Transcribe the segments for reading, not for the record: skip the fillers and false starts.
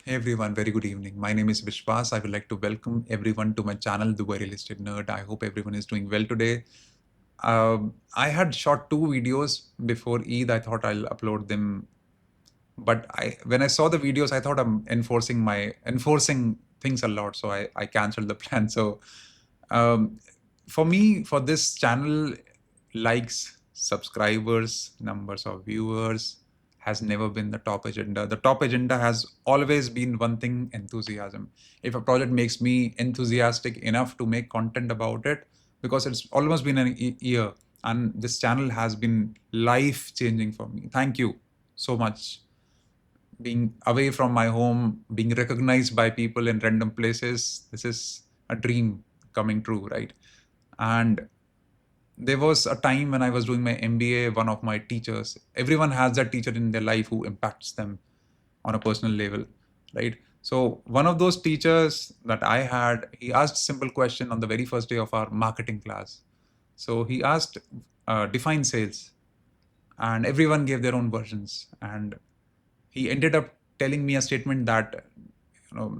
Hey everyone, very good evening. My name is Viswaas. I would like to welcome everyone to my channel, Dubai Real Estate Nerd. I hope everyone is doing well today. I had shot two videos before Eid. I thought I'll upload them, but when I saw the videos, I thought I'm enforcing things a lot, so I canceled the plan. So um, for me, for this channel, likes, subscribers, numbers of viewers has never been the top agenda. The top agenda has always been one thing: enthusiasm. If a project makes me enthusiastic enough to make content about it, because it's almost been an year, and this channel has been life changing for me. Thank you so much. Being away from my home, being recognized by people in random places, this is a dream coming true, right? And there was a time when I was doing my MBA, one of my teachers, everyone has that teacher in their life who impacts them on a personal level, right? So one of those teachers that I had, he asked a simple question on the very first day of our marketing class. So he asked, define sales, and everyone gave their own versions. And he ended up telling me a statement that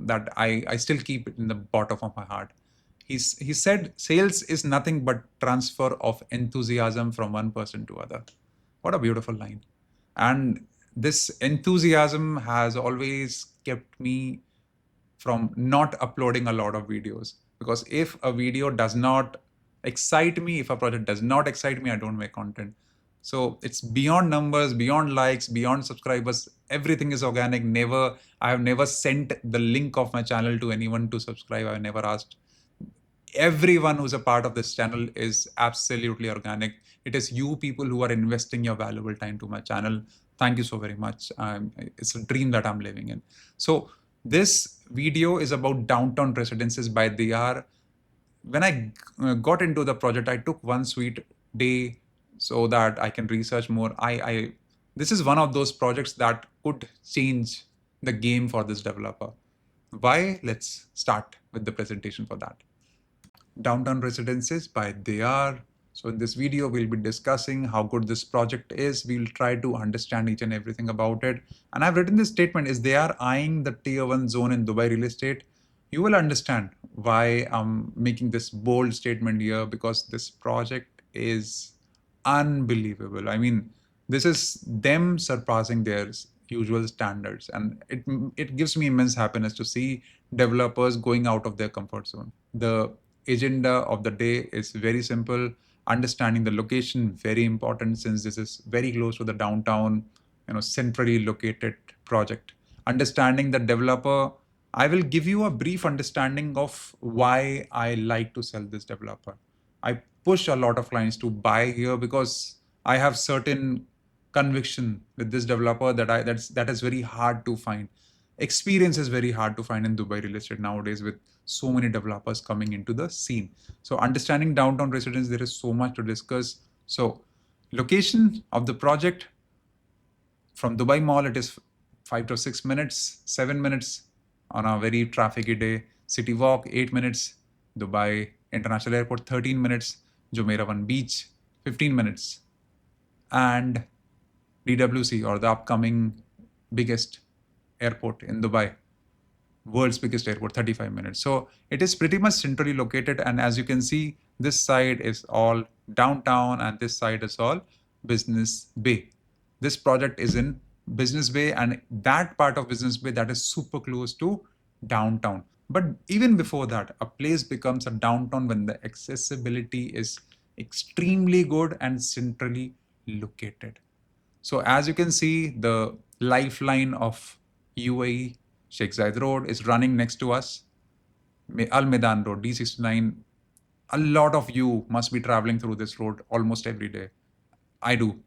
that I still keep it in the bottom of my heart. He said sales is nothing but transfer of enthusiasm from one person to other. What a beautiful line. And this enthusiasm has always kept me from not uploading a lot of videos, because if a video does not excite me, if a project does not excite me, I don't make content. So it's beyond numbers, beyond likes, beyond subscribers. Everything is organic. I have never sent the link of my channel to anyone to subscribe. I've never asked. Everyone who's a part of this channel is absolutely organic. It is you people who are investing your valuable time to my channel. Thank you so very much. It's a dream that I'm living in. So this video is about downtown residences by Deyaar. When I got into the project, I took one sweet day so that I can research more. This is one of those projects that could change the game for this developer. Why? Let's start with the presentation for that. Downtown Residences by Deyaar. So in this video, we'll be discussing how good this project is. We'll try to understand each and everything about it. And I've written this statement: is they are eyeing the tier 1 zone in Dubai real estate. You will understand why I'm making this bold statement here, because this project is unbelievable. I mean, this is them surpassing their usual standards. And it gives me immense happiness to see developers going out of their comfort zone. The agenda of the day is very simple. Understanding the location, very important, since this is very close to the downtown, centrally located project. Understanding the developer, I will give you a brief understanding of why I like to sell this developer. I push a lot of clients to buy here because I have certain conviction with this developer that is very hard to find. Experience is very hard to find in Dubai real estate nowadays, with so many developers coming into the scene. So understanding downtown residents, there is so much to discuss. So location of the project: from Dubai Mall, it is 5 to 6 minutes, 7 minutes on a very trafficy day. City Walk, 8 minutes. Dubai International Airport, 13 minutes. Jumeirah One Beach, 15 minutes. And DWC, or the upcoming biggest airport in Dubai, world's biggest airport, 35 minutes. So it is pretty much centrally located. And as you can see, this side is all downtown and this side is all Business Bay. This project is in Business Bay, and that part of Business Bay that is super close to downtown. But even before that, a place becomes a downtown when the accessibility is extremely good and centrally located. So as you can see, the lifeline of UAE, Sheikh Zayed Road, is running next to us. Al Medan Road, D69. A lot of you must be traveling through this road almost every day. I do.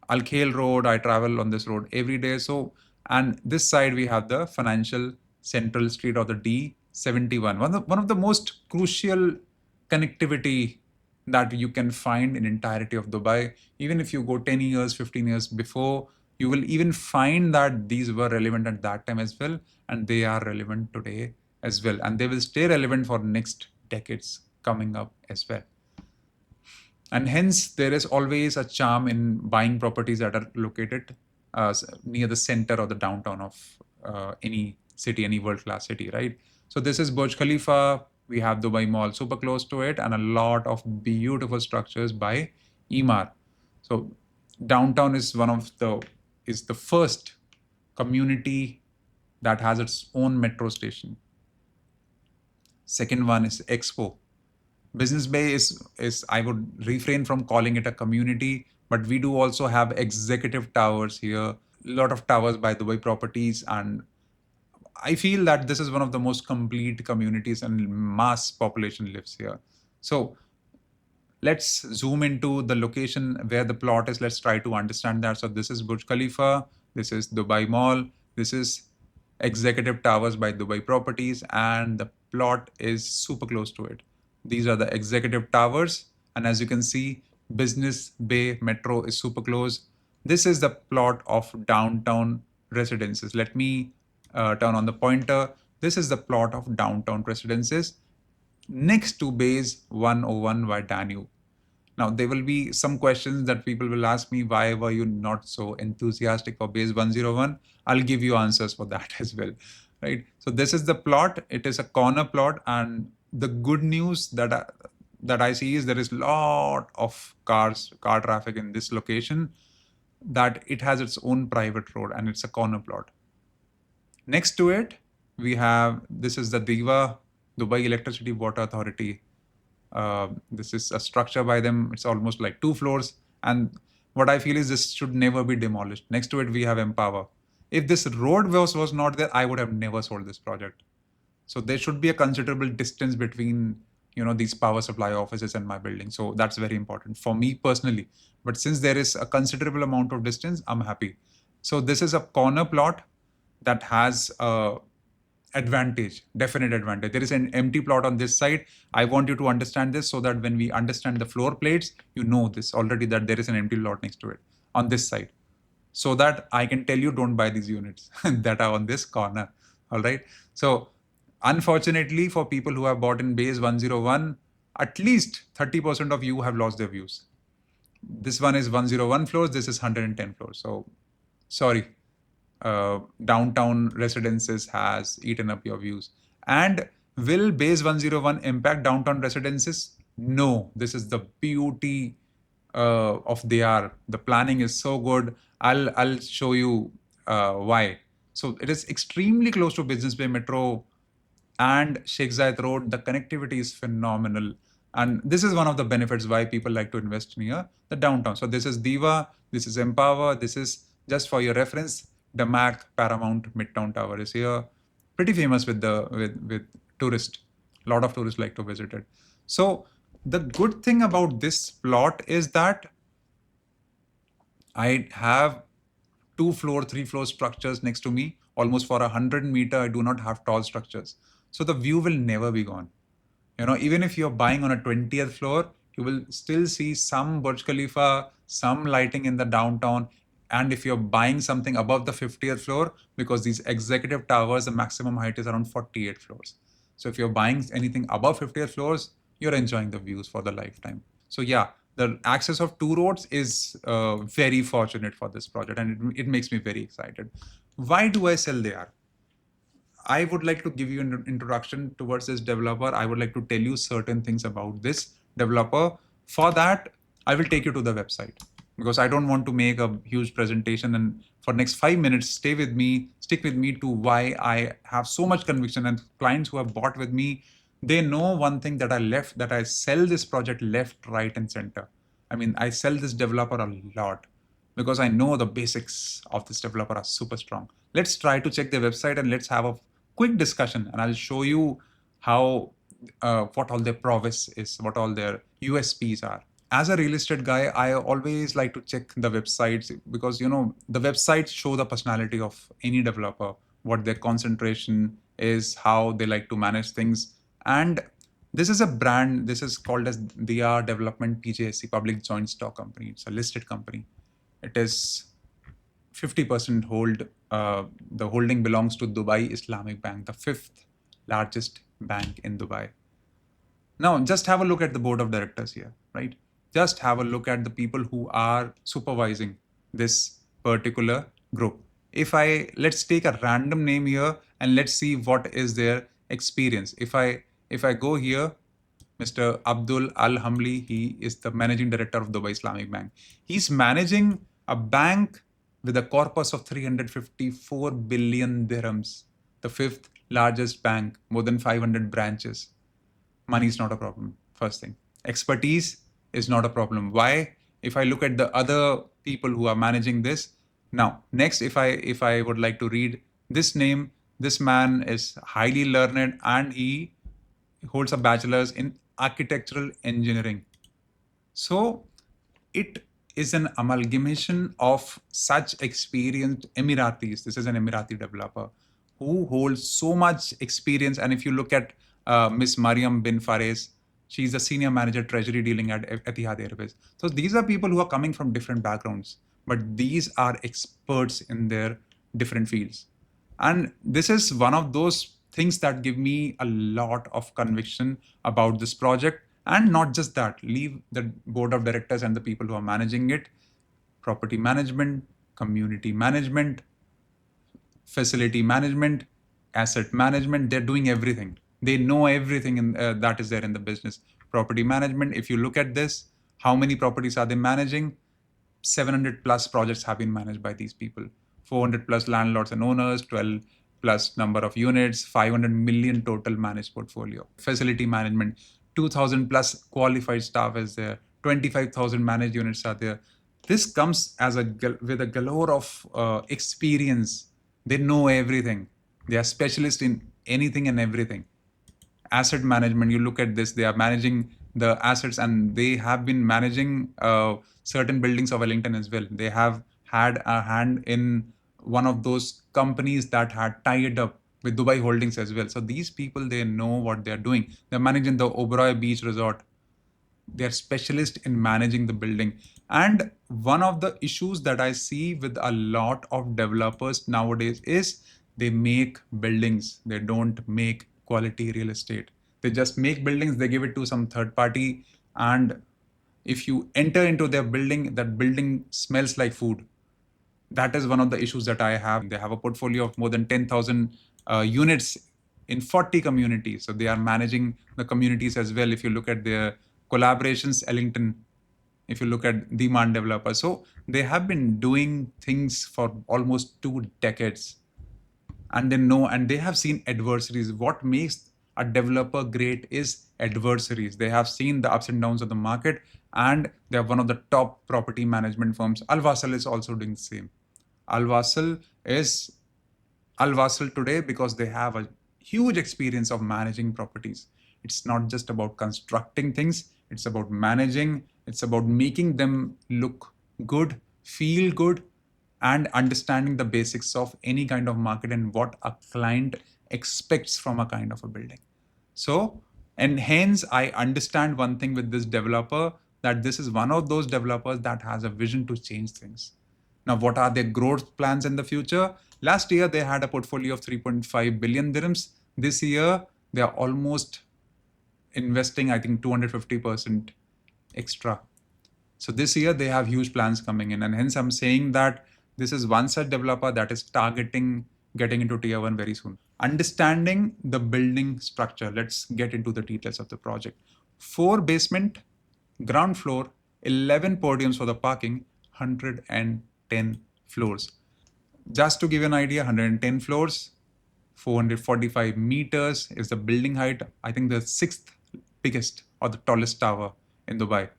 Al Khail Road, I travel on this road every day. So, and this side we have the Financial Central Street, or the D71. One of the most crucial connectivity that you can find in entirety of Dubai. Even if you go 10 years, 15 years before, you will even find that these were relevant at that time as well, and they are relevant today as well, and they will stay relevant for next decades coming up as well. And hence, there is always a charm in buying properties that are located near the center or the downtown of any city, any world-class city, right? So this is Burj Khalifa. We have Dubai Mall super close to it, and a lot of beautiful structures by Emaar. So downtown is the first community that has its own metro station. Second one is Expo. Business Bay is I would refrain from calling it a community, but we do also have executive towers here. A lot of towers by Dubai Properties, and I feel that this is one of the most complete communities and mass population lives here. So let's zoom into the location where the plot is. Let's try to understand that. So this is Burj Khalifa, this is Dubai Mall, this is Executive Towers by Dubai Properties, and the plot is super close to it. These are the Executive Towers, and as you can see, Business Bay Metro is super close. This is the plot of Downtown Residences. Let me turn on the pointer. This is the plot of Downtown Residences next to Base 101 by Danube. Now, there will be some questions that people will ask me, why were you not so enthusiastic for Base 101? I'll give you answers for that as well, right? So this is the plot. It is a corner plot, and the good news that I see is there is a lot of car traffic in this location, that it has its own private road and it's a corner plot. Next to it, we have, this is the DEWA, Dubai Electricity Water Authority. This is a structure by them. It's almost like 2 floors. And what I feel is this should never be demolished. Next to it, we have Empower. If this road was not there, I would have never sold this project. So there should be a considerable distance between these power supply offices and my building. So that's very important for me personally. But since there is a considerable amount of distance, I'm happy. So this is a corner plot that has definite advantage. There is an empty plot on this side. I want you to understand this so that when we understand the floor plates, you know this already, that there is an empty lot next to it on this side, so that I can tell you don't buy these units that are on this corner. All right. So unfortunately, for people who have bought in Base 101, at least 30% of you have lost their views. This one is 101 floors. This is 110 floors. So sorry. Downtown Residences has eaten up your views. And will Base 101 impact Downtown Residences? No. This is the beauty of Deyaar. The planning is so good. I'll show you why. So it is extremely close to Business Bay Metro and Sheikh Zayed Road. The connectivity is phenomenal. And this is one of the benefits why people like to invest near the downtown. So this is Diva, this is Empower, this is, just for your reference, the Mac Paramount Midtown Tower is here. Pretty famous with tourists. A lot of tourists like to visit it. So the good thing about this plot is that I have 2-floor, 3-floor structures next to me. Almost for 100 meters, I do not have tall structures. So the view will never be gone. Even if you're buying on a 20th floor, you will still see some Burj Khalifa, some lighting in the downtown. And if you're buying something above the 50th floor, because these executive towers, the maximum height is around 48 floors. So if you're buying anything above 50th floors, you're enjoying the views for the lifetime. So yeah, the access of 2 roads is very fortunate for this project, and it makes me very excited. Why do I sell Deyaar? I would like to give you an introduction towards this developer. I would like to tell you certain things about this developer. For that, I will take you to the website, because I don't want to make a huge presentation. And for next 5 minutes, stick with me to why I have so much conviction. And clients who have bought with me, they know one thing, that I sell this project left, right, and center. I mean, I sell this developer a lot because I know the basics of this developer are super strong. Let's try to check their website and let's have a quick discussion, and I'll show you how what all their prowess is, what all their USPs are. As a real estate guy, I always like to check the websites, because the websites show the personality of any developer, what their concentration is, how they like to manage things. And this is a brand. This is called as Deyaar Development PJSC, Public Joint Stock Company. It's a listed company. It is 50% hold. The holding belongs to Dubai Islamic Bank, the 5th largest bank in Dubai. Now, just have a look at the board of directors here, right? Just have a look at the people who are supervising this particular group. Let's take a random name here and let's see what is their experience. If I go here, Mr. Abdul Al Hamli, he is the managing director of Dubai Islamic Bank. He's managing a bank with a corpus of 354 billion dirhams, the fifth largest bank, more than 500 branches. Money is not a problem, first thing. Expertise is not a problem. Why? If I look at the other people who are managing this, now next, if I would like to read this name, this man is highly learned and he holds a bachelor's in architectural engineering. So it is an amalgamation of such experienced Emiratis. This is an Emirati developer who holds so much experience. And if you look at Miss Mariam bin Fares, she's a senior manager treasury dealing at Etihad Airways. So these are people who are coming from different backgrounds, but these are experts in their different fields. And this is one of those things that give me a lot of conviction about this project. And not just that, leave the board of directors and the people who are managing it, property management, community management, facility management, asset management, they're doing everything. They know everything that is there in the business. Property management, if you look at this, how many properties are they managing? 700 plus projects have been managed by these people. 400 plus landlords and owners, 12 plus number of units, 500 million total managed portfolio. Facility management, 2,000 plus qualified staff is there, 25,000 managed units are there. This comes as with a galore of experience. They know everything. They are specialists in anything and everything. Asset management, you look at this, they are managing the assets and they have been managing certain buildings of Wellington as well. They have had a hand in one of those companies that had tied up with Dubai Holdings as well. So these people, they know what they're doing. They're managing the Oberoi Beach Resort. They're specialists in managing the building. And one of the issues that I see with a lot of developers nowadays is they make buildings. They don't make quality real estate. They just make buildings, they give it to some third party. And if you enter into their building, that building smells like food. That is one of the issues that I have. They have a portfolio of more than 10,000 units in 40 communities. So they are managing the communities as well. If you look at their collaborations, Ellington, if you look at demand developers. So they have been doing things for almost 2 decades. And they know, and they have seen adversaries. What makes a developer great is adversaries. They have seen the ups and downs of the market, and they are one of the top property management firms. Al Wasl is also doing the same. Al Wasl is Al Wasl today because they have a huge experience of managing properties. It's not just about constructing things, it's about managing, it's about making them look good, feel good, and understanding the basics of any kind of market and what a client expects from a kind of a building. So, and hence I understand one thing with this developer, that this is one of those developers that has a vision to change things. Now, what are their growth plans in the future? Last year, they had a portfolio of 3.5 billion dirhams. This year, they are almost investing, I think, 250% extra. So this year, they have huge plans coming in. And hence, I'm saying that this is one such developer that is targeting getting into tier 1 very soon. Understanding the building structure. Let's get into the details of the project. 4 basement, ground floor, 11 podiums for the parking, 110 floors. Just to give you an idea, 110 floors, 445 meters is the building height. I think the 6th biggest or the tallest tower in Dubai.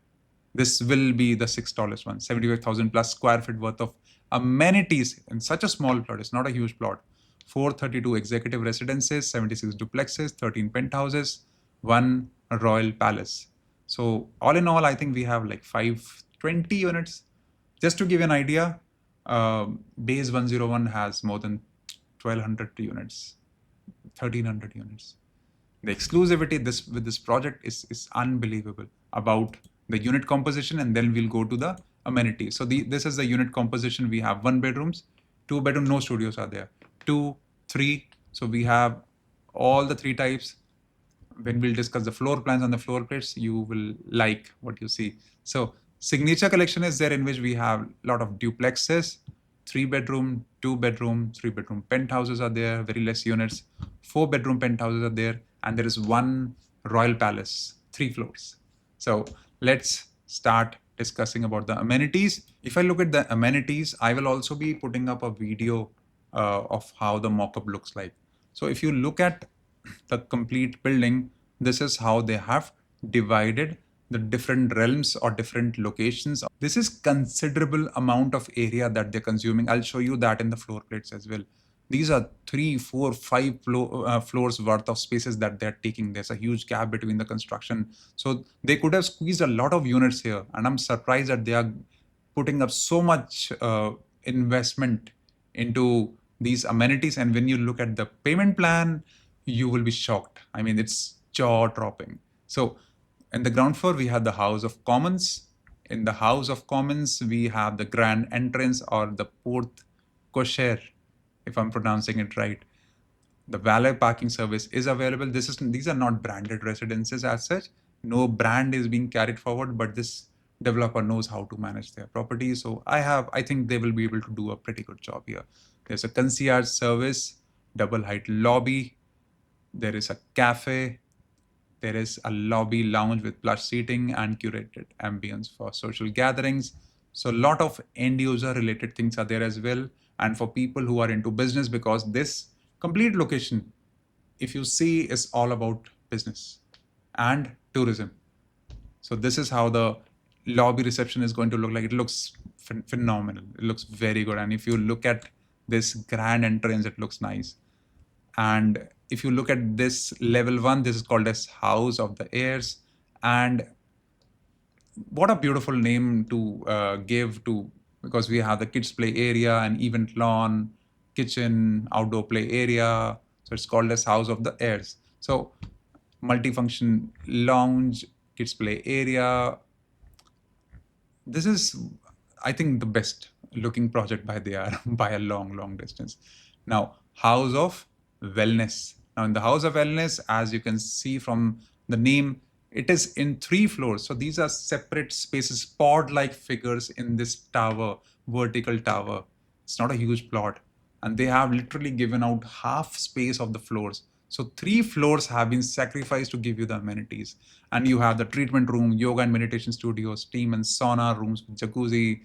This will be the 6th tallest one, 75,000 plus square feet worth of amenities in such a small plot. It's not a huge plot. 432 executive residences, 76 duplexes, 13 penthouses, 1 royal palace. So all in all, I think we have like 520 units. Just to give you an idea, Base 101 has more than 1,200 units, 1,300 units. The exclusivity with this project is unbelievable about the unit composition, and then we'll go to the amenities. So this is the unit composition. We have 1 bedrooms, 2 bedroom, no studios are there, 2, 3. So we have all the 3 types. When we'll discuss the floor plans and the floor plates, you will like what you see. So signature collection is there, in which we have a lot of duplexes, 3-bedroom, 2-bedroom, 3-bedroom penthouses are there, very less units. 4-bedroom penthouses are there, and there is one royal palace, 3 floors. So let's start discussing about the amenities. If I look at the amenities, I will also be putting up a video of how the mock-up looks like. So if you look at the complete building, this is how they have divided the different realms or different locations. This is considerable amount of area that they're consuming. I'll show you that in the floor plates as well. These are 3, 4, 5 floors worth of spaces that they're taking. There's a huge gap between the construction. So they could have squeezed a lot of units here. And I'm surprised that they are putting up so much investment into these amenities. And when you look at the payment plan, you will be shocked. I mean, it's jaw-dropping. So in the ground floor, we have the House of Commons. In the House of Commons, we have the grand entrance or the porte cochere, if I'm pronouncing it right. The valet parking service is available. These are not branded residences as such. No brand is being carried forward, but this developer knows how to manage their property. So I think they will be able to do a pretty good job here. There's a concierge service, double height lobby. There is a cafe. There is a lobby lounge with plush seating and curated ambience for social gatherings. So a lot of end user related things are there as well. And for people who are into business, because this complete location, if you see, is all about business and tourism. So this is how the lobby reception is going to look like. It looks phenomenal. It looks very good. And if you look at this grand entrance, it looks nice. And if you look at this level 1, this is called as House of the Heirs. And what a beautiful name to give to, because we have the kids play area, an event lawn, kitchen, outdoor play area. So it's called as House of the Heirs. So multifunction lounge, kids play area. This is, I think, the best looking project by Deyaar by a long, long distance. Now, House of Wellness. Now, in the House of Wellness, as you can see from the name, it is in 3 floors. So these are separate spaces, pod-like figures in this tower, vertical tower. It's not a huge plot. And they have literally given out half space of the floors. So 3 floors have been sacrificed to give you the amenities. And you have the treatment room, yoga and meditation studio, steam and sauna rooms with jacuzzi,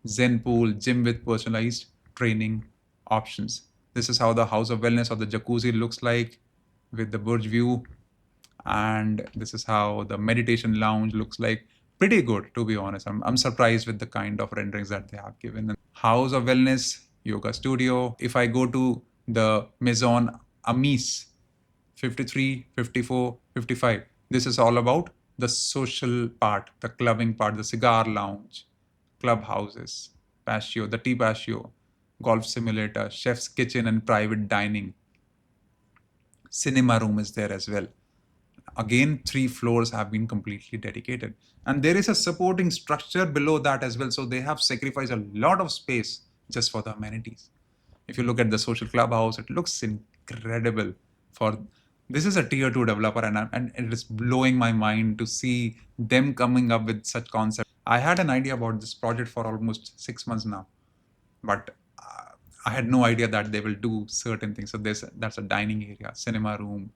Zen pool, gym with personalized training options. This is how the House of Wellness or the jacuzzi looks like with the Burj view. And this is how the meditation lounge looks like. Pretty good, to be honest. I'm surprised with the kind of renderings that they have given. House of Wellness, yoga studio. If I go to the Maison Amis, 53, 54, 55, this is all about the social part, the clubbing part, the cigar lounge, clubhouses, patio, the tea patio, golf simulator, chef's kitchen and private dining. Cinema room is there as well. Again, 3 floors have been completely dedicated. And there is a supporting structure below that as well. So they have sacrificed a lot of space just for the amenities. If you look at the social clubhouse, it looks incredible. This is a tier 2 developer, and it is blowing my mind to see them coming up with such concepts. I had an idea about this project for almost 6 months now, but I had no idea that they will do certain things. So that's a dining area, cinema room.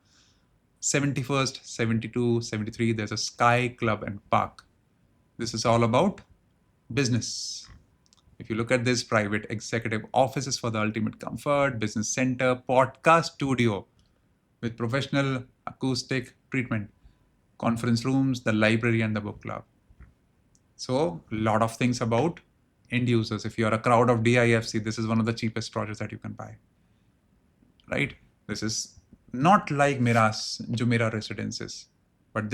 71st, 72, 73, there's a Sky Club and Park. This is all about business. If you look at this, private executive offices for the ultimate comfort, business center, podcast studio with professional acoustic treatment, conference rooms, the library and the book club. So a lot of things about end users. If you are a crowd of DIFC, this is one of the cheapest projects that you can buy, right? This is not like Jumeirah Residences, but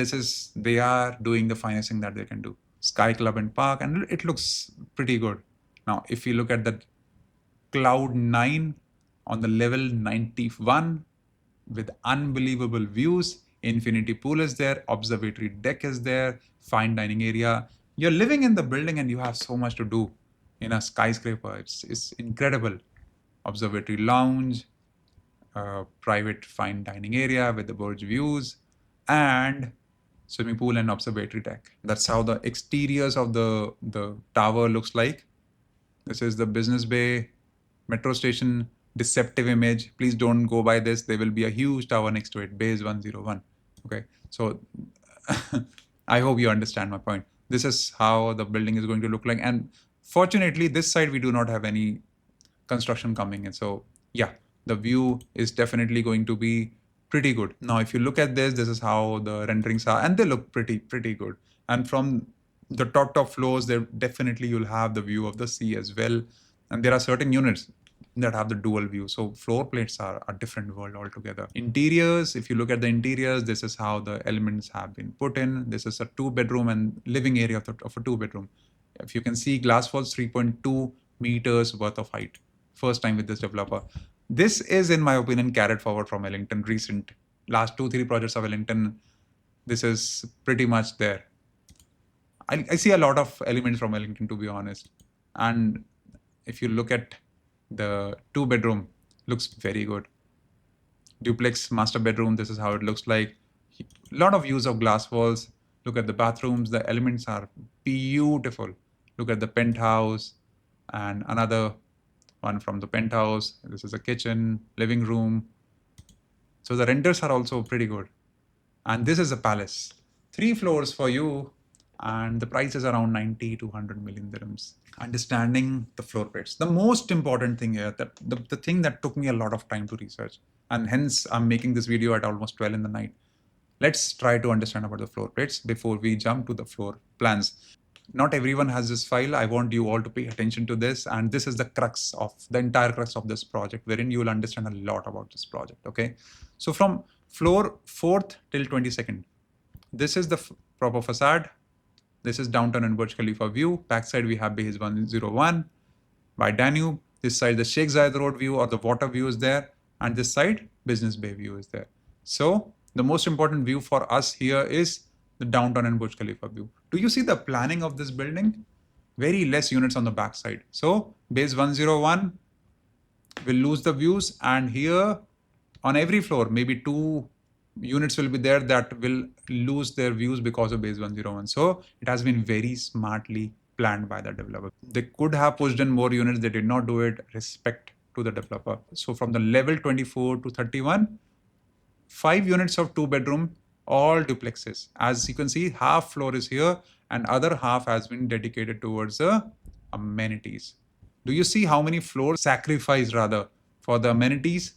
they are doing the finest thing that they can do. Sky Club and Park, and it looks pretty good. Now, if you look at the Cloud 9 on the level 91 with unbelievable views, infinity pool is there, observatory deck is there, fine dining area. You're living in the building and you have so much to do in a skyscraper. It's incredible. Observatory lounge, private fine dining area with the Burj views, and swimming pool and observatory deck. That's how the exteriors of the tower looks like. This is the Business Bay metro station. Deceptive image. Please don't go by this. There will be a huge tower next to it, base 101. Okay, so I hope you understand my point. This is how the building is going to look like. And fortunately, this side we do not have any construction coming in. So yeah, the view is definitely going to be pretty good. Now, if you look at this is how the renderings are, and they look pretty good. And from the top floors, there definitely you'll have the view of the sea as well. And there are certain units that have the dual view. So floor plates are a different world altogether. Interiors, if you look at the interiors, this is how the elements have been put in. This is a 2-bedroom and living area of a 2-bedroom. If you can see, glass walls 3.2 meters worth of height. First time with this developer. This is, in my opinion, carried forward from Ellington. Recent last 2-3 projects of Ellington, this is pretty much there. I see a lot of elements from Ellington, to be honest. And if you look at the 2-bedroom, looks very good. Duplex master bedroom, this is how it looks like. A lot of use of glass walls. Look at the bathrooms, the elements are beautiful. Look at the penthouse and another one from the penthouse. This is a kitchen, living room. So the renders are also pretty good. And this is a palace. 3 floors for you, and the price is around 90 to 100 million dirhams. Understanding the floor plates. The most important thing here, that the thing that took me a lot of time to research, and hence I'm making this video at almost 12 in the night. Let's try to understand about the floor plates before we jump to the floor plans. Not everyone has this file. I want you all to pay attention to this. And this is the crux of the entire crux of this project, wherein you will understand a lot about this project. Okay. So from floor 4th till 22nd, this is the proper facade. This is downtown and Burj Khalifa view. Backside we have base 101 by Danube. This side the Sheikh Zayed Road view or the water view is there. And this side Business Bay view is there. So the most important view for us here is the downtown and Burj Khalifa view. Do you see the planning of this building? Very less units on the backside. So base 101 will lose the views, and here on every floor, maybe 2 units will be there that will lose their views because of base 101. So it has been very smartly planned by the developer. They could have pushed in more units. They did not do it. Respect to the developer. So from the level 24 to 31, 5 units of 2-bedroom, all duplexes. As you can see, half floor is here and other half has been dedicated towards the amenities. Do you see how many floors sacrificed rather for the amenities?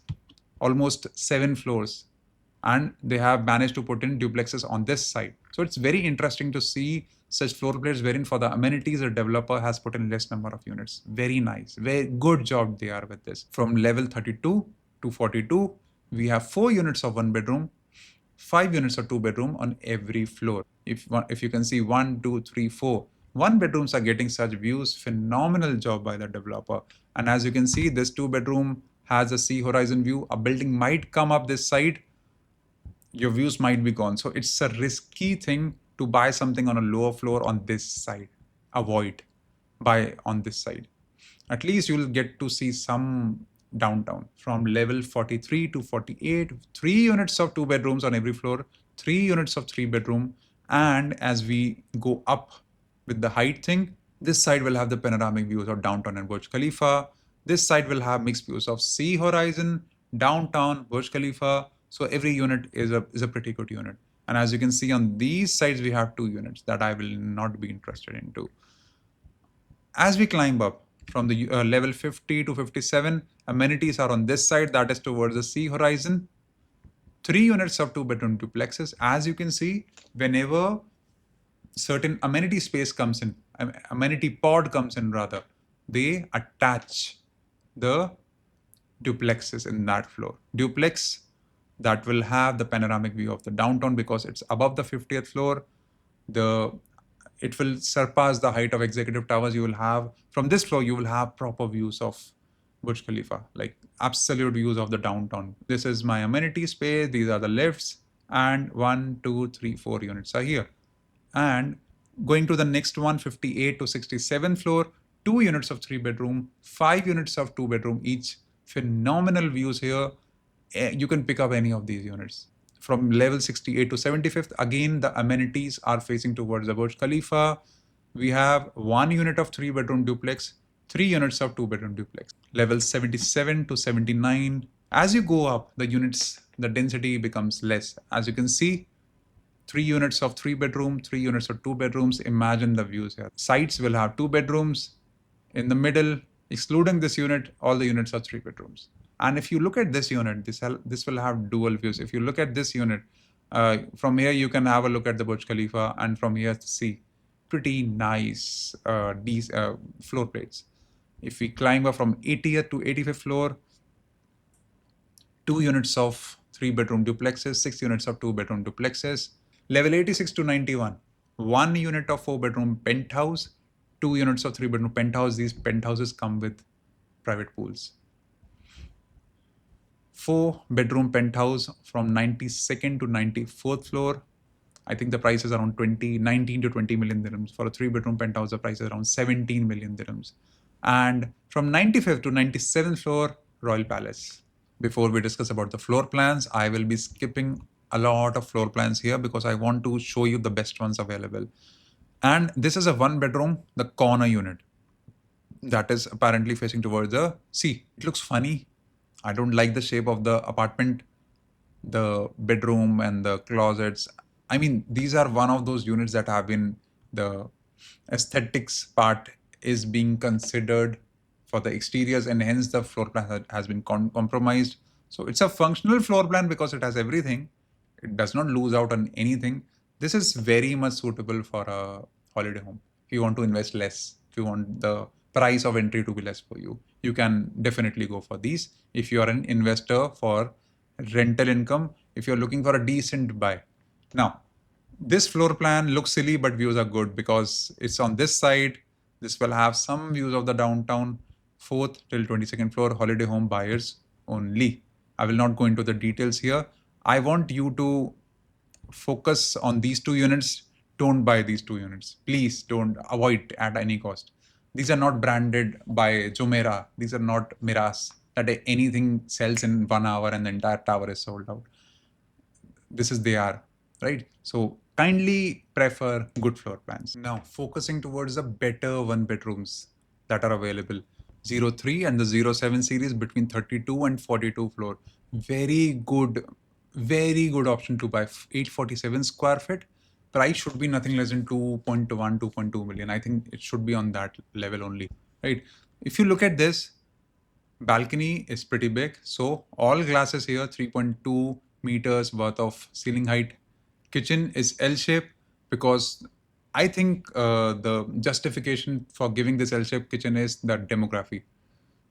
Almost 7 floors. And they have managed to put in duplexes on this side. So it's very interesting to see such floor plates wherein for the amenities, the developer has put in less number of units. Very nice. Very good job they are with this. From level 32 to 42, we have 4 units of 1-bedroom, 5 units of 2-bedroom on every floor. If you can see 1, 2, 3, 4. 1-bedrooms are getting such views. Phenomenal job by the developer. And as you can see, this 2-bedroom has a sea horizon view. A building might come up this side. Your views might be gone. So it's a risky thing to buy something on a lower floor on this side. Avoid buy on this side. At least you'll get to see some downtown. From level 43 to 48, 3 units of 2 bedrooms on every floor, 3 units of 3-bedroom. And as we go up with the height thing, this side will have the panoramic views of downtown and Burj Khalifa. This side will have mixed views of sea horizon, downtown, Burj Khalifa. So every unit is a pretty good unit. And as you can see on these sides, we have 2 units that I will not be interested into. As we climb up from the level 50 to 57, amenities are on this side, that is towards the sea horizon. 3 units of 2-bedroom duplexes. As you can see, whenever certain amenity space comes in, amenity pod comes in rather, they attach the duplexes in that floor. Duplex that will have the panoramic view of the downtown because it's above the 50th floor. It will surpass the height of executive towers. You will have, from this floor, you will have proper views of Burj Khalifa, like absolute views of the downtown. This is my amenity space. These are the lifts, and 1, 2, 3, 4 units are here. And going to the next one, 58 to 67 floor, 2 units of 3-bedroom, 5 units of 2-bedroom each. Phenomenal views here. You can pick up any of these units. From level 68 to 75th, again, the amenities are facing towards the Burj Khalifa. We have 1 unit of 3-bedroom duplex, 3 units of 2-bedroom duplex. Levels 77 to 79. As you go up, the units, the density becomes less. As you can see, 3 units of 3-bedroom, 3 units of 2 bedrooms. Imagine the views here. Sites will have 2 bedrooms. In the middle, excluding this unit, all the units are 3 bedrooms. And if you look at this unit, this will have dual views. If you look at this unit, from here you can have a look at the Burj Khalifa, and from here to see pretty nice floor plates. If we climb up from 80th to 85th floor, 2 units of 3-bedroom duplexes, 6 units of 2-bedroom duplexes. Level 86 to 91, 1 unit of 4-bedroom penthouse, 2 units of 3-bedroom penthouse. These penthouses come with private pools. 4-bedroom penthouse from 92nd to 94th floor. I think the price is around 19 to 20 million dirhams. For a 3-bedroom penthouse, the price is around 17 million dirhams. And from 95th to 97th floor, Royal Palace. Before we discuss about the floor plans, I will be skipping a lot of floor plans here because I want to show you the best ones available. And this is a 1-bedroom, the corner unit that is apparently facing towards the sea. It looks funny. I don't like the shape of the apartment, the bedroom and the closets. I mean, these are one of those units that have been, the aesthetics part is being considered for the exteriors, and hence the floor plan has been compromised. So it's a functional floor plan because it has everything. It does not lose out on anything. This is very much suitable for a holiday home. If you want to invest less, if you want the price of entry to be less for you, you can definitely go for these. If you are an investor for rental income, if you're looking for a decent buy. Now, this floor plan looks silly, but views are good because it's on this side. This will have some views of the downtown, 4th till 22nd floor, holiday home buyers only. I will not go into the details here. I want you to focus on these 2 units. Don't buy these 2 units. Please don't, avoid at any cost. These are not branded by Jumeirah. These are not Miras that anything sells in 1 hour and the entire tower is sold out. This is Deyaar, right? So kindly prefer good floor plans. Now, focusing towards the better 1-bedrooms that are available. 03 and the 07 series between 32 and 42 floor. Very good option to buy. 847 square feet. Price should be nothing less than 2.1, 2.2 million. I think it should be on that level only, right? If you look at this, balcony is pretty big. So all glasses here, 3.2 meters worth of ceiling height. Kitchen is L-shape because I think the justification for giving this L-shaped kitchen is the demography.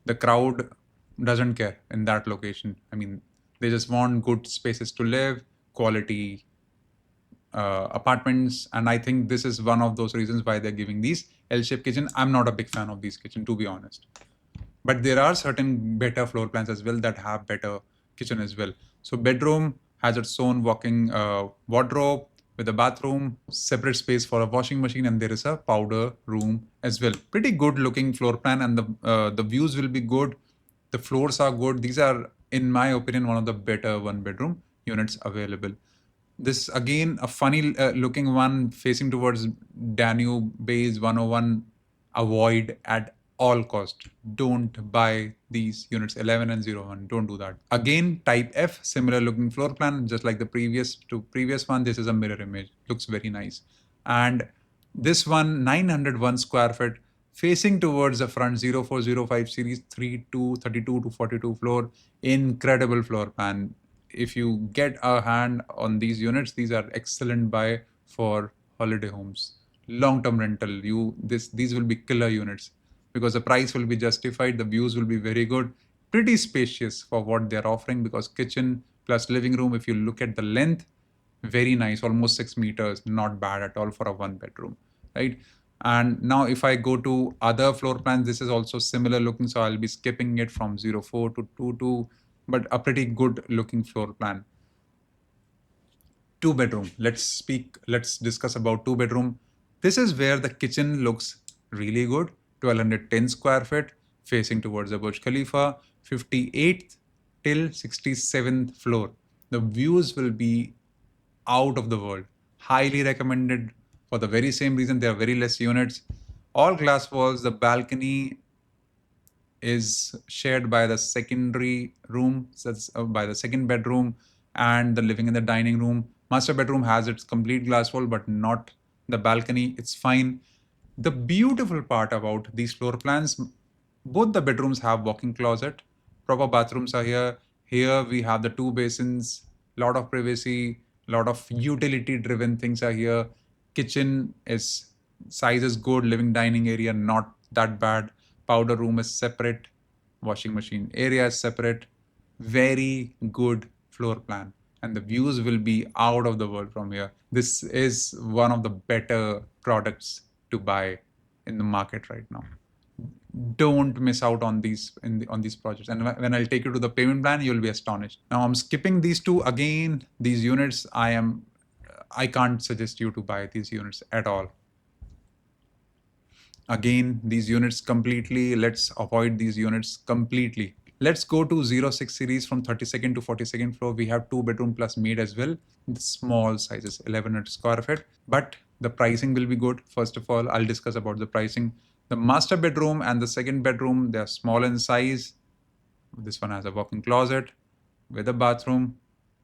The crowd doesn't care in that location. I mean, they just want good spaces to live, quality apartments, and I think this is one of those reasons why they're giving these L-shaped kitchen. I'm not a big fan of these kitchen, to be honest. But there are certain better floor plans as well that have better kitchen as well. So bedroom has its own walking wardrobe with a bathroom, separate space for a washing machine, and there is a powder room as well. Pretty good looking floor plan, and the views will be good. The floors are good. These are, in my opinion, one of the better 1-bedroom units available. This again a funny looking one facing towards Danube Bays 101. Avoid at all cost. Don't buy these units 11 and 01. Don't do that. Again, type F, similar looking floor plan, just like the previous one. This is a mirror image. Looks very nice. And this one, 901 square feet, facing towards the front, 0405 series, 32 to 42 floor. Incredible floor plan. If you get a hand on these units, these are excellent buy for holiday homes. Long-term rental, these will be killer units because the price will be justified, the views will be very good, pretty spacious for what they're offering because kitchen plus living room, if you look at the length, very nice, almost 6 meters, not bad at all for a 1-bedroom, right? And now if I go to other floor plans, this is also similar looking, so I'll be skipping it from 04 to 22, but a pretty good looking floor plan. 2-bedroom. Let's discuss about 2-bedroom. This is where the kitchen looks really good. 1210 square feet, facing towards the Burj Khalifa, 58th till 67th floor. The views will be out of the world. Highly recommended for the very same reason. There are very less units. All glass walls, the balcony is shared by the secondary room, so that's, by the second bedroom and the living and the dining room. Master bedroom has its complete glass wall, but not the balcony. It's fine. The beautiful part about these floor plans, both the bedrooms have walk-in closet, proper bathrooms are here. Here we have the two basins, lot of privacy, lot of utility-driven things are here. Kitchen is size is good, living dining area not that bad. Powder room is separate, washing machine area is separate. Very good floor plan, and the views will be out of the world from here. This is one of the better products to buy in the market right now. Don't miss out on these on these projects, and when I'll take you to the payment plan, you'll be astonished. Now I'm skipping these two again. These units, I can't suggest you to buy these units at all. Again, these units completely, let's avoid these units completely. Let's go to 06 series from 32nd to 42nd floor. We have 2 bedroom plus maid as well. The small sizes, 1100 square feet, but the pricing will be good. First of all, I'll discuss about the pricing. The master bedroom and the second bedroom, they're small in size. This one has a walk-in closet with a bathroom.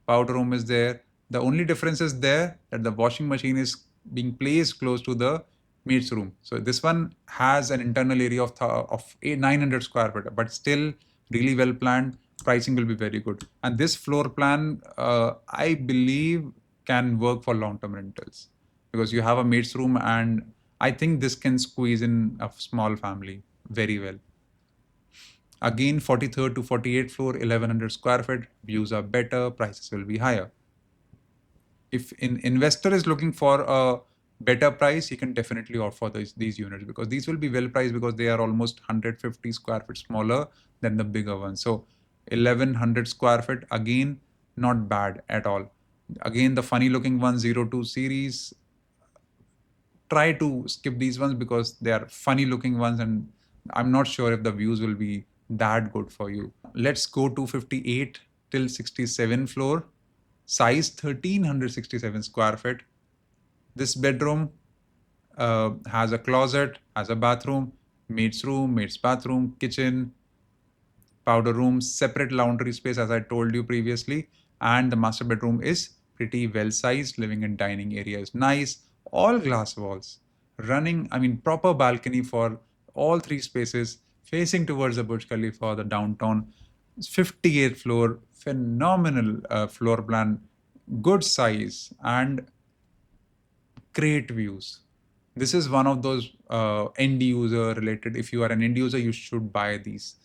Powder room is there. The only difference is there that the washing machine is being placed close to the maid's room. So this one has an internal area of 900 square feet, but still really well planned. Pricing will be very good. And this floor plan, I believe, can work for long-term rentals because you have a maid's room, and I think this can squeeze in a small family very well. Again, 43rd to 48th floor, 1100 square feet, views are better, prices will be higher. If an investor is looking for a better price, he can definitely offer these units because these will be well priced because they are almost 150 square feet smaller than the bigger ones. So 1100 square feet, again, not bad at all. Again, the funny looking one, 02 series, try to skip these ones because they are funny looking ones and I'm not sure if the views will be that good for you. Let's go to 58 till 67 floor, size 1367 square feet. This bedroom has a closet, has a bathroom, maid's room, maid's bathroom, kitchen, powder room, separate laundry space as I told you previously, and the master bedroom is pretty well sized. Living and dining area is nice, all glass walls, running, I mean proper balcony for all three spaces, facing towards the Burj Khalifa, the downtown. 58th floor, phenomenal floor plan, good size and great views. This is one of those end user related. If you are an end user, you should buy these.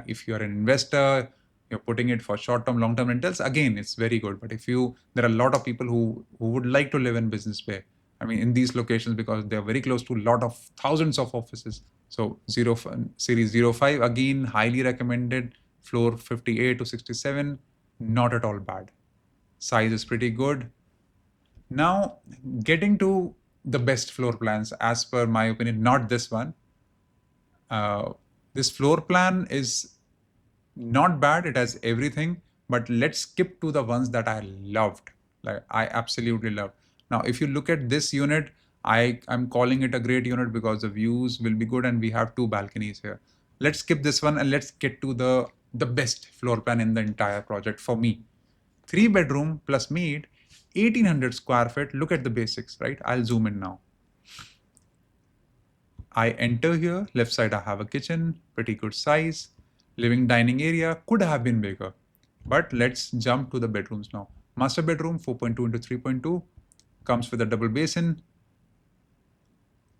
If you are an investor, you're putting it for short-term, long-term rentals, again, it's very good. But if there are a lot of people who would like to live in Business Bay, I mean, in these locations because they're very close to a lot of thousands of offices. So series 05, again, highly recommended. Floor 58 to 67, not at all bad. Size is pretty good. Now, getting to the best floor plans, as per my opinion, not this one. This floor plan is not bad. It has everything, but let's skip to the ones that I loved. Like I absolutely loved. Now, if you look at this unit, I'm calling it a great unit because the views will be good and we have 2 balconies here. Let's skip this one and let's get to the best floor plan in the entire project for me. 3 bedroom plus maid, 1800 square feet. Look at the basics, right? I'll zoom in now. I enter here, left side I have a kitchen, pretty good size. Living dining area could have been bigger. But let's jump to the bedrooms now. Master bedroom 4.2 into 3.2 comes with a double basin.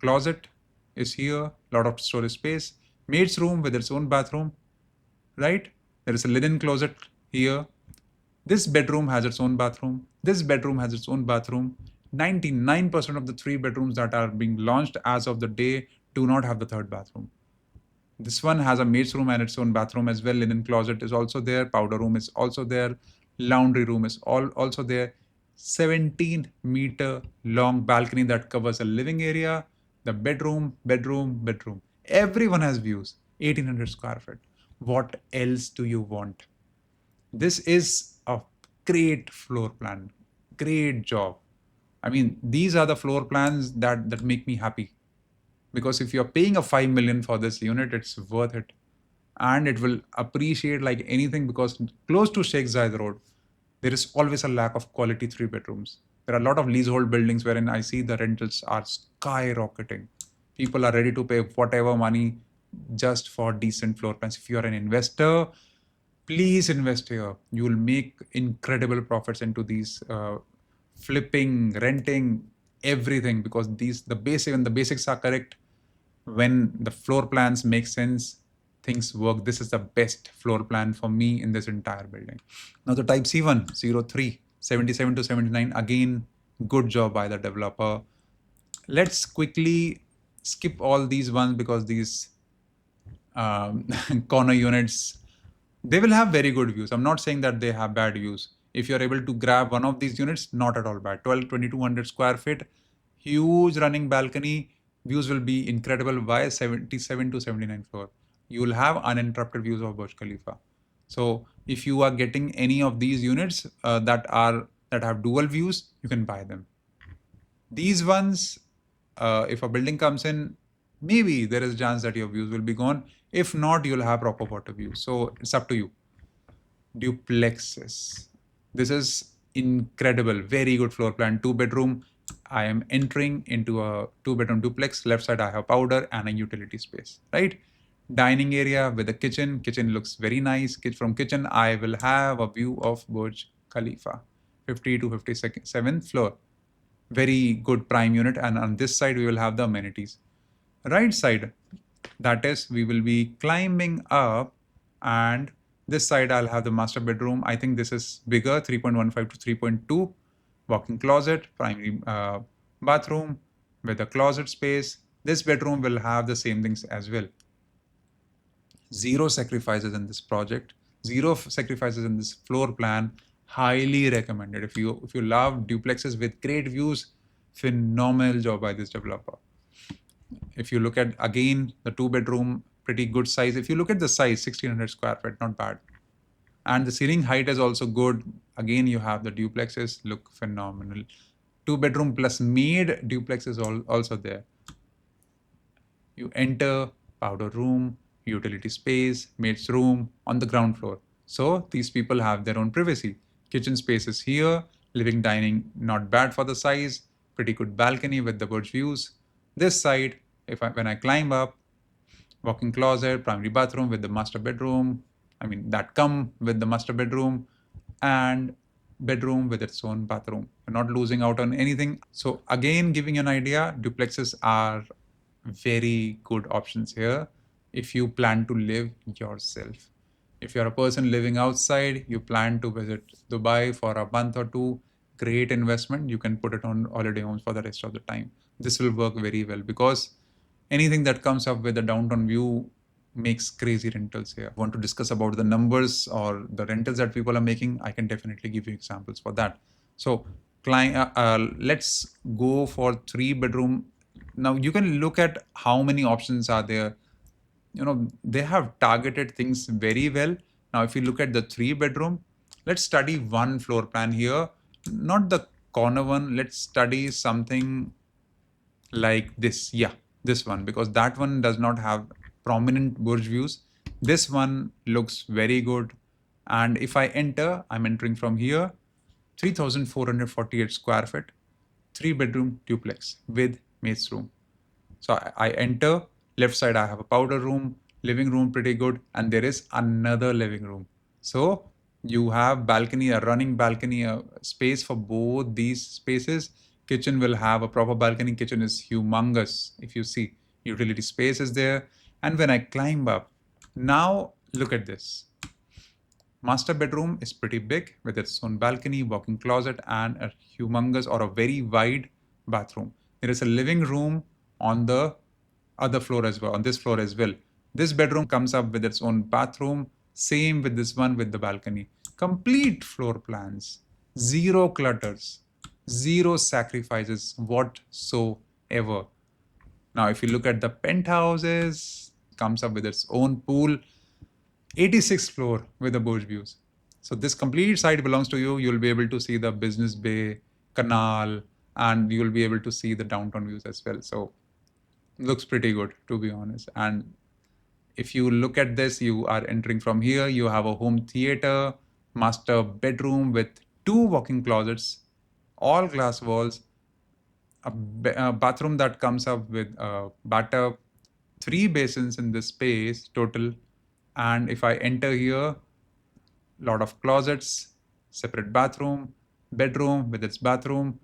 Closet is here, lot of storage space. Maid's room with its own bathroom, right? There is a linen closet here. This bedroom has its own bathroom. This bedroom has its own bathroom. 99% of the 3 bedrooms that are being launched as of the day do not have the 3rd bathroom. This one has a maid's room and its own bathroom as well. Linen closet is also there. Powder room is also there. Laundry room is also there. 17-meter long balcony that covers a living area, the bedroom. Everyone has views. 1800 square feet. What else do you want? This is a great floor plan. Great job. I mean, these are the floor plans that make me happy. Because if you're paying a 5 million for this unit, it's worth it. and it will appreciate like anything, because close to Sheikh Zayed Road, there is always a lack of quality 3 bedrooms. There are a lot of leasehold buildings wherein I see the rentals are skyrocketing. People are ready to pay whatever money just for decent floor plans. If you are an investor, please invest here. You will make incredible profits into these flipping, renting, everything, because the basics are correct. When the floor plans make sense, things work. This is the best floor plan for me in this entire building. Now the type C1, 03, 77 to 79, again, good job by the developer. Let's quickly skip all these ones because these um, corner units, they will have very good views. I'm not saying that they have bad views. If you're able to grab one of these units, not at all bad. 2200 square feet, huge running balcony, views will be incredible by 77 to 79 floor. You will have uninterrupted views of Burj Khalifa. So if you are getting any of these units that have dual views, you can buy them. These ones, if a building comes in, maybe there is a chance that your views will be gone. If not, you'll have proper water views. So it's up to you. Duplexes. This is incredible. Very good floor plan. 2 bedroom. I am entering into a 2 bedroom duplex. Left side, I have powder and a utility space, right? Dining area with a kitchen. Kitchen looks very nice. From kitchen, I will have a view of Burj Khalifa, 50 to 57th floor. Very good prime unit. And on this side, we will have the amenities. Right side, that is, we will be climbing up, and this side I'll have the master bedroom. I think this is bigger, 3.15 to 3.2. Walk-in closet, primary bathroom with a closet space. This bedroom will have the same things as well. Zero sacrifices in this project, zero sacrifices in this floor plan. Highly recommended. If you love duplexes with great views, phenomenal job by this developer. If you look at again the 2 bedroom, pretty good size. If you look at the size, 1600 square feet, not bad. And the ceiling height is also good. Again, you have the duplexes, look phenomenal. 2 bedroom plus maid duplex is also there. You enter, powder room, utility space, maid's room on the ground floor. So these people have their own privacy. Kitchen space is here, living dining, not bad for the size, pretty good balcony with the Burj views. This side, when I climb up, walk-in closet, primary bathroom with the master bedroom. I mean, that come with the master bedroom, and bedroom with its own bathroom. You're not losing out on anything. So again, giving you an idea, duplexes are very good options here if you plan to live yourself. If you're a person living outside, you plan to visit Dubai for a month or two, great investment. You can put it on holiday homes for the rest of the time. This will work very well because anything that comes up with a downtown view makes crazy rentals here. Want to discuss about the numbers or the rentals that people are making? I can definitely give you examples for that. So let's go for 3 bedroom. Now you can look at how many options are there. They have targeted things very well. Now if you look at the 3 bedroom, let's study one floor plan here, not the corner one. Let's study something like this. Yeah, this one, because that one does not have prominent Burj views. This one looks very good. And if I enter, I'm entering from here, 3,448 square feet, 3 bedroom duplex with maid's room. So I enter, left side I have a powder room, living room pretty good, and there is another living room. So you have balcony, a running balcony, a space for both these spaces. Kitchen will have a proper balcony. Kitchen is humongous. If you see, utility space is there. And when I climb up, now look at this. Master bedroom is pretty big with its own balcony, walk-in closet, and a humongous or a very wide bathroom. There is a living room on the other floor as well, on this floor as well. This bedroom comes up with its own bathroom, same with this one with the balcony. Complete floor plans, zero clutters, zero sacrifices whatsoever. Now, if you look at the penthouses, comes up with its own pool, 86th floor with the Burj views. So this complete site belongs to you. You'll be able to see the business bay, canal, and you'll be able to see the downtown views as well. So looks pretty good, to be honest. And If you look at this, you are entering from here. You have a home theater, master bedroom with 2 walk-in closets, all glass walls, a bathroom that comes up with a bathtub, 3 basins in this space total. And if I enter here, lot of closets, separate bathroom, bedroom with its bathroom,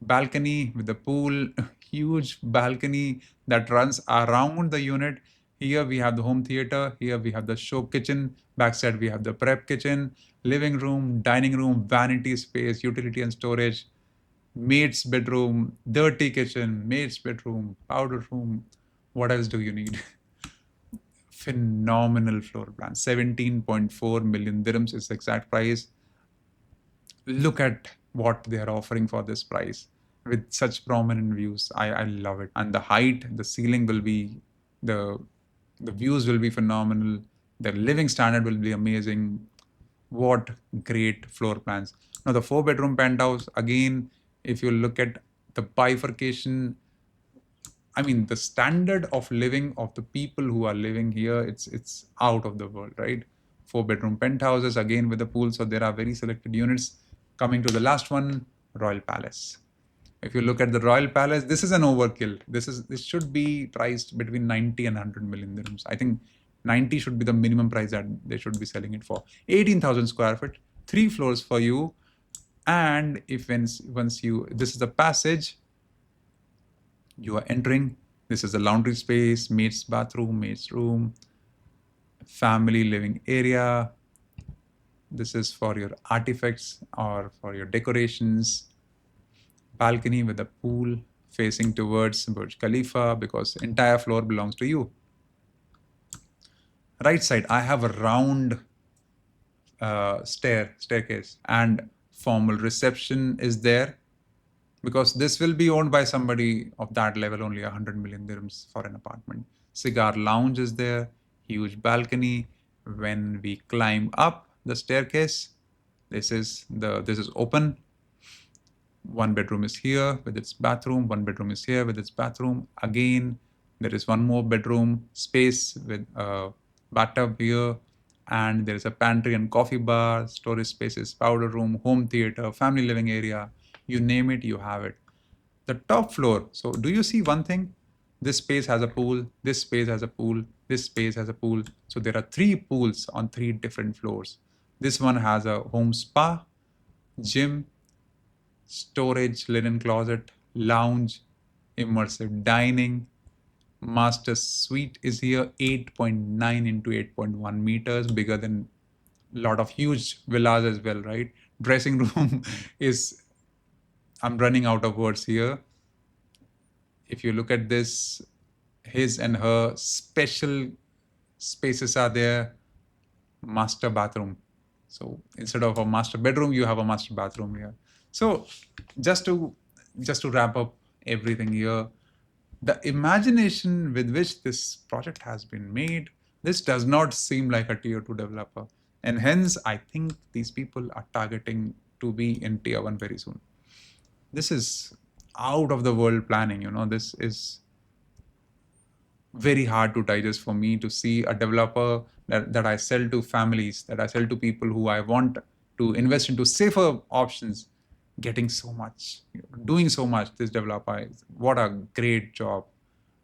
balcony with the pool, huge balcony that runs around the unit. Here we have the home theater. Here we have the show kitchen. Backside we have the prep kitchen, living room, dining room, vanity space, utility and storage, maid's bedroom, dirty kitchen, maid's bedroom, powder room. What else do you need? Phenomenal floor plan. 17.4 million dirhams is the exact price. Look at what they are offering for this price with such prominent views. I love it. And the height, the ceiling will be, the views will be phenomenal. The living standard will be amazing. What great floor plans. Now the 4-bedroom penthouse, again, if you look at the bifurcation, I mean, the standard of living of the people who are living here, it's out of the world, right? 4-bedroom penthouses, again with the pool. So there are very selected units. Coming to the last one, Royal Palace. If you look at the Royal Palace, this is an overkill. This should be priced between 90 and 100 million dirhams. I think 90 should be the minimum price that they should be selling it for. 18,000 square feet, 3 floors for you. And if once you, this is the passage, you are entering. This is the laundry space, maid's bathroom, maid's room, family living area. This is for your artifacts or for your decorations. Balcony with a pool facing towards Burj Khalifa because entire floor belongs to you. Right side, I have a round staircase, and formal reception is there because this will be owned by somebody of that level, only 100 million dirhams for an apartment. Cigar lounge is there, huge balcony. When we climb up the staircase, this is open. 1 bedroom is here with its bathroom. 1 bedroom is here with its bathroom. Again, there is 1 more bedroom space with a bathtub here. And there is a pantry and coffee bar, storage spaces, powder room, home theater, family living area. You name it, you have it. The top floor. So do you see one thing? This space has a pool. This space has a pool. This space has a pool. So there are 3 pools on 3 different floors. This one has a home spa, gym, storage, linen closet, lounge, immersive dining. Master suite is here, 8.9 into 8.1 meters, bigger than a lot of huge villas as well, right? Dressing room is, I'm running out of words here. If you look at this, his and her special spaces are there. Master bathroom. So instead of a master bedroom, you have a master bathroom here. So just to wrap up everything here, the imagination with which this project has been made, this does not seem like a tier 2 developer. And hence, I think these people are targeting to be in tier 1 very soon. This is out of the world planning, you know, this is very hard to digest for me to see a developer that I sell to families, that I sell to people who I want to invest into safer options, getting so much, doing so much. This developer is, what a great job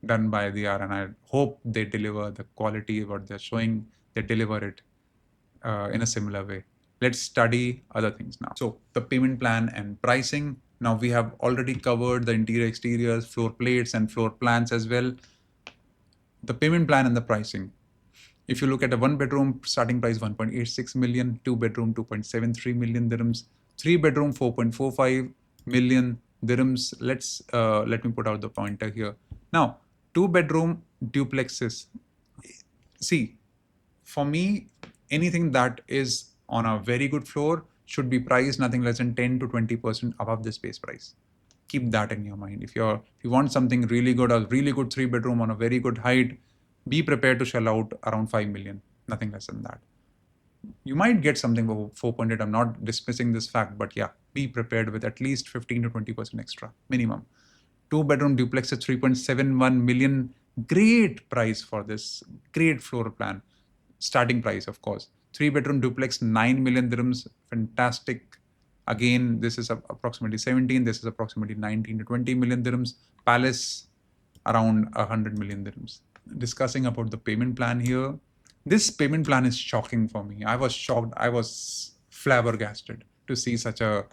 done by Deyaar, and I hope they deliver the quality what they're showing, they deliver it in a similar way. Let's study other things now. So the payment plan and pricing. Now we have already covered the interior, exteriors, floor plates and floor plans as well. The payment plan and the pricing. If you look at a 1 bedroom, starting price 1.86 million, 2 bedroom 2.73 million dirhams, 3 bedroom 4.45 million dirhams. Let me put out the pointer here. Now, 2 bedroom duplexes. See, for me, anything that is on a very good floor should be priced nothing less than 10 to 20% above this base price. Keep that in your mind. If you want something really good, a really good 3 bedroom on a very good height, be prepared to shell out around 5 million, nothing less than that. You might get something for 4.8. I'm not dismissing this fact, but yeah, be prepared with at least 15 to 20% extra minimum. 2 bedroom duplex at 3.71 million Great price for this, great floor plan. Starting price, of course. 3-bedroom duplex, 9 million dirhams, fantastic. Again, this is approximately 17, this is approximately 19 to 20 million dirhams. Palace, around 100 million dirhams. Discussing about the payment plan here. This payment plan is shocking for me. I was shocked, I was flabbergasted to see such a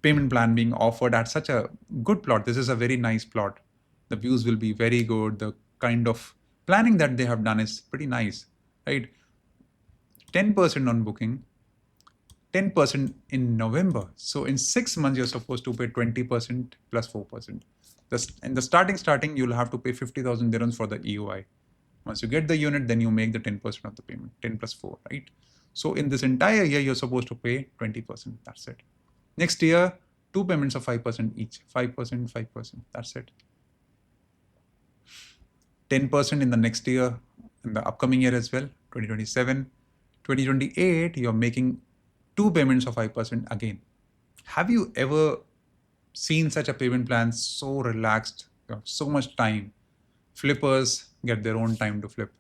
payment plan being offered at such a good plot. This is a very nice plot. The views will be very good. The kind of planning that they have done is pretty nice, right? 10% on booking, 10% in November. So in 6 months, you're supposed to pay 20% plus 4%. In the starting, you'll have to pay 50,000 dirhams for the EOI. Once you get the unit, then you make the 10% of the payment, 10 plus 4, right? So in this entire year, you're supposed to pay 20%. That's it. Next year, 2 payments of 5% each, 5%, 5%. That's it. 10% in the next year, in the upcoming year as well, 2027. 2028, you're making 2 payments of 5% again. Have you ever seen such a payment plan so relaxed? You have so much time. Flippers get their own time to flip.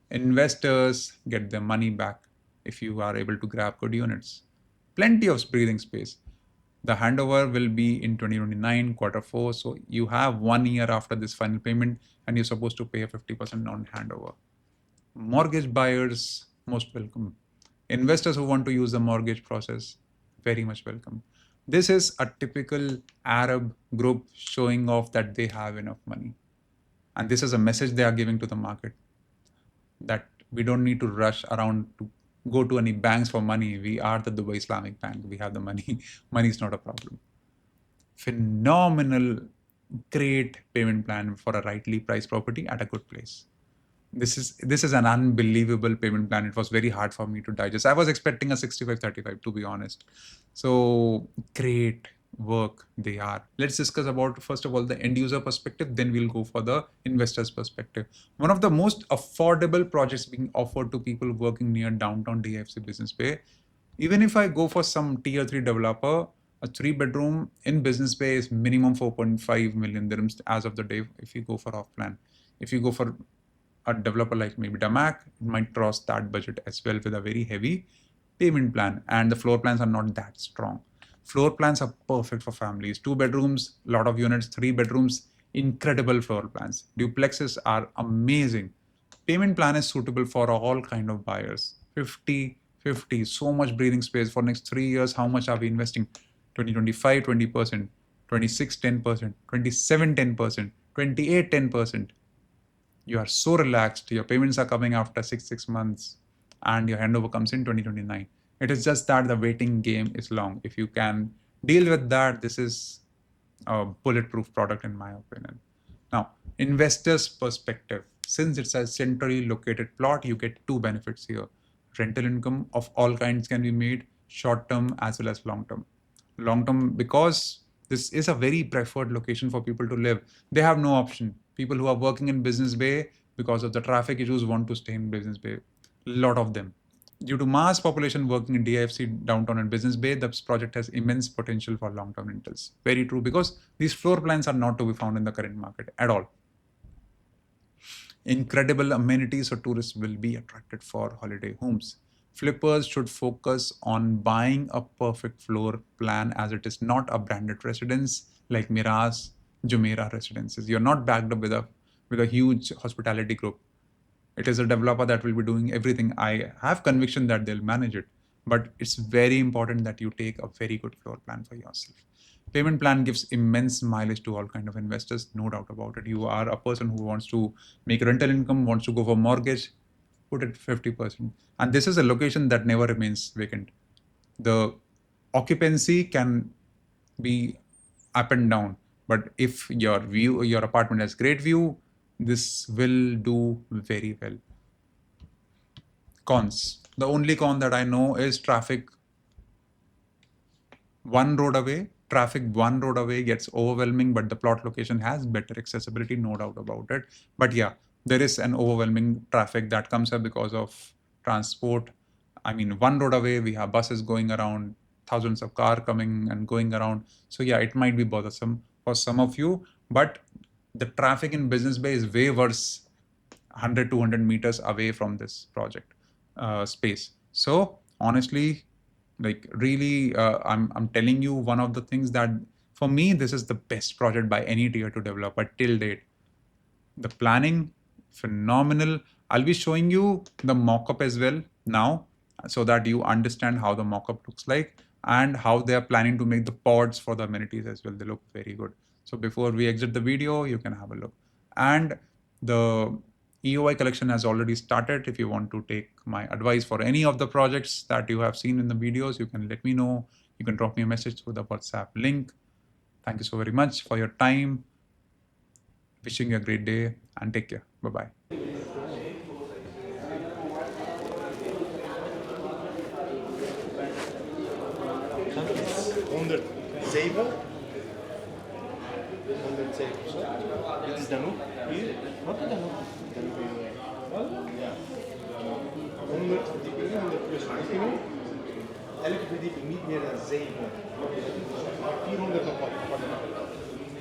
Investors get their money back if you are able to grab good units. Plenty of breathing space. The handover will be in 2029, quarter 4. So you have 1 year after this final payment and you're supposed to pay a 50% on handover. Mortgage buyers, most welcome. Investors who want to use the mortgage process, very much welcome. This is a typical Arab group showing off that they have enough money. And this is a message they are giving to the market, that we don't need to rush around to go to any banks for money. We are the Dubai Islamic Bank. We have the money. Money is not a problem. Phenomenal, great payment plan for a rightly priced property at a good place. This is an unbelievable payment plan. It was very hard for me to digest. I was expecting a 65-35, to be honest. So great work they are. Let's discuss about, first of all, the end user perspective, then we'll go for the investors perspective. One of the most affordable projects being offered to people working near downtown DFC Business Bay. Even if I go for some tier 3 developer, a 3-bedroom in Business Bay is minimum 4.5 million dirhams as of the day if you go for off plan. If you go for a developer like maybe Damac, it might cross that budget as well with a very heavy payment plan, and the floor plans are not that strong. Floor plans are perfect for families. 2 bedrooms, lot of units, 3 bedrooms, incredible floor plans. Duplexes are amazing. Payment plan is suitable for all kind of buyers. 50-50, so much breathing space for next 3 years. How much are we investing? 2025, 20%, 26, 10%, 27, 10%, 28, 10%. You are so relaxed. Your payments are coming after six months, and your handover comes in 2029. It is just that the waiting game is long. If you can deal with that, this is a bulletproof product in my opinion. Now, investors' perspective. Since it's a centrally located plot, you get 2 benefits here. Rental income of all kinds can be made, short-term as well as long-term. Long-term because this is a very preferred location for people to live. They have no option. People who are working in Business Bay because of the traffic issues want to stay in Business Bay. A lot of them. Due to mass population working in DIFC downtown and Business Bay, this project has immense potential for long-term rentals. Very true, because these floor plans are not to be found in the current market at all. Incredible amenities, so tourists will be attracted for holiday homes. Flippers should focus on buying a perfect floor plan, as it is not a branded residence like Miraz, Jumeirah residences. You're not backed up with a huge hospitality group. It is a developer that will be doing everything. I have conviction that they'll manage it, but it's very important that you take a very good floor plan for yourself. Payment plan gives immense mileage to all kind of investors, no doubt about it. You are a person who wants to make rental income, wants to go for mortgage, put it 50%. And this is a location that never remains vacant. The occupancy can be up and down, but if your apartment has great view, this will do very well. Cons. The only con that I know is traffic. Traffic one road away gets overwhelming, but the plot location has better accessibility, no doubt about it. But yeah, there is an overwhelming traffic that comes up because of transport. I mean, one road away, we have buses going around, thousands of cars coming and going around. So yeah, it might be bothersome for some of you, but The traffic in Business Bay is way worse 100, 200 meters away from this project space. So honestly, like really, I'm telling you one of the things that for me, this is the best project by any tier 2 developer till date. The planning, phenomenal. I'll be showing you the mock-up as well now so that you understand how the mock-up looks like and how they are planning to make the pods for the amenities as well. They look very good. So before we exit the video, you can have a look. And the EOI collection has already started. If you want to take my advice for any of the projects that you have seen in the videos, you can let me know. You can drop me a message through the WhatsApp link. Thank you so very much for your time. Wishing you a great day and take care. Bye-bye. 107. 107 of zo. Dit is dan ook hier. Wat is dan ook? Ja. 100 verdiepingen, 100 plus verdiepingen. Elke verdieping niet meer dan 700. Maar 400 nog wat.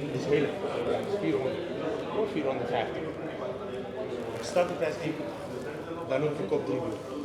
Dat is heel erg. 400. Of 450. Startprijs 3. Dan ook verkoop 3 uur.